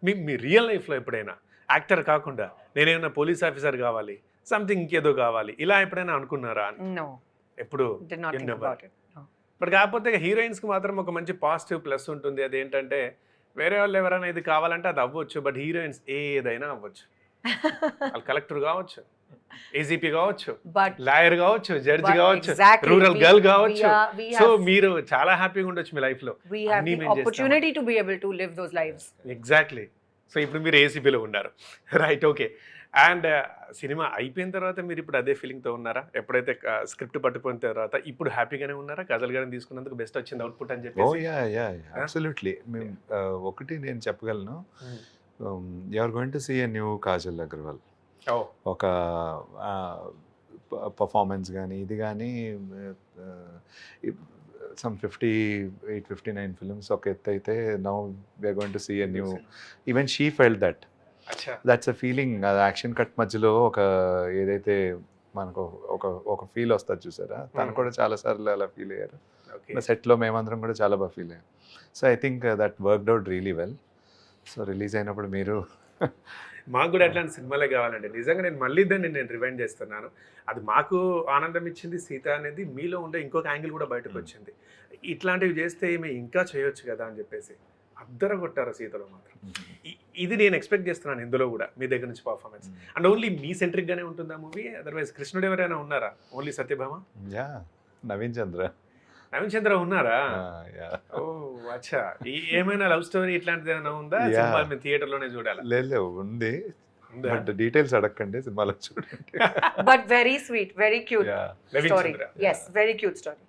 మీ మీ real లైఫ్లో ఎప్పుడైనా actor కాకుండా నేనేమన్నా పోలీస్ ఆఫీసర్ కావాలి, సంథింగ్ ఇంకేదో కావాలి, ఇలా ఎప్పుడైనా అనుకున్నారా అని? No, ఎప్పుడు did not think about it. No. But కాకపోతే హీరోయిన్స్కి మాత్రం ఒక మంచి పాజిటివ్ ప్లస్ ఉంటుంది. అదేంటంటే వేరే వాళ్ళు ఎవరైనా ఇది కావాలంటే అది అవ్వచ్చు, బట్ హీరోయిన్స్ ఏదైనా అవ్వచ్చు. వాళ్ళు కలెక్టర్ కావచ్చు, ఏజీపీ కావచ్చు, But లాయర్ కావచ్చు, జడ్జి but కావచ్చు, exactly, రూరల్ గర్ల్ కావచ్చు. we సో have మీరు చాలా హ్యాపీగా ఉండొచ్చు మీ లైఫ్లో. we have అన్నీ the మేము చేస్తాము. opportunity to be able to live those lives. Exactly. So ఇప్పుడు మీరు ఏసీపీలో ఉన్నారు, రైట్? ఓకే. అండ్ సినిమా అయిపోయిన తర్వాత మీరు ఇప్పుడు అదే ఫీలింగ్తో ఉన్నారా? ఎప్పుడైతే స్క్రిప్ట్ పట్టుకున్న తర్వాత ఇప్పుడు హ్యాపీగానే ఉన్నారా? గజల్ గారిని తీసుకున్నందుకు బెస్ట్ వచ్చింది అవుట్పుట్ అని ఓ చెప్పేసి. Yeah absolutely. మేము ఒకటి నేను చెప్పగలను, you are going to see a new Kajal Agarwal. ఓ ఒక పర్ఫార్మెన్స్ కానీ ఇది కానీ సమ్ 58-59 ఫిల్మ్స్ ఒక ఎత్తు అయితే, now we are going to see a new. Even she felt అచ్చా. That's a feeling. అది యాక్షన్ కట్ మధ్యలో ఒక ఏదైతే మనకు ఒక ఫీల్ వస్తుంది చూసారా, తను కూడా చాలా సార్లు అలా ఫీల్ అయ్యారు. ఓకే. సెట్లో మేమందరం కూడా చాలా బాగా ఫీల్ అయ్యాం. So I think that worked out really well. So release అయినప్పుడు మీరు మాకు కూడా అట్లాంటి సినిమాలే కావాలండి. నిజంగా నేను మళ్ళీ దాన్ని నేను రివైండ్ చేస్తున్నాను. అది మాకు ఆనందం ఇచ్చింది. సీత అనేది మీలో ఉండే ఇంకొక యాంగిల్ కూడా బయటకు వచ్చింది. ఇట్లాంటివి చేస్తే ఈమె ఇంకా చేయొచ్చు కదా అని చెప్పేసి అద్దర కొట్టారు సీతలో మాత్రం. ఇది నేను ఎక్స్పెక్ట్ చేస్తున్నాను ఇందులో కూడా మీ దగ్గర నుంచి performance. And only me centric గానే ఉంటుందా మూవీ? అదర్వైజ్ కృష్ణుడు ఎవరైనా ఉన్నారా? ఓన్లీ సత్యభామ? యా నవీన్ చంద్ర. నవీన్ చంద్ర ఉన్నారా? యా ఓ అచ్చా. ఏమైనా లవ్ స్టోరీ ఇట్లాంటిది ఏమైనా ఉందా? Yeah. సినిమా మేము థియేటర్లోనే చూడాలి. లేదు ఉంది, ఉందా? బట్ డీటెయిల్స్ అడగండి, సినిమాలో చూడండి. But very sweet, very cute yeah Naveen story. Chandra. Yes, very cute story.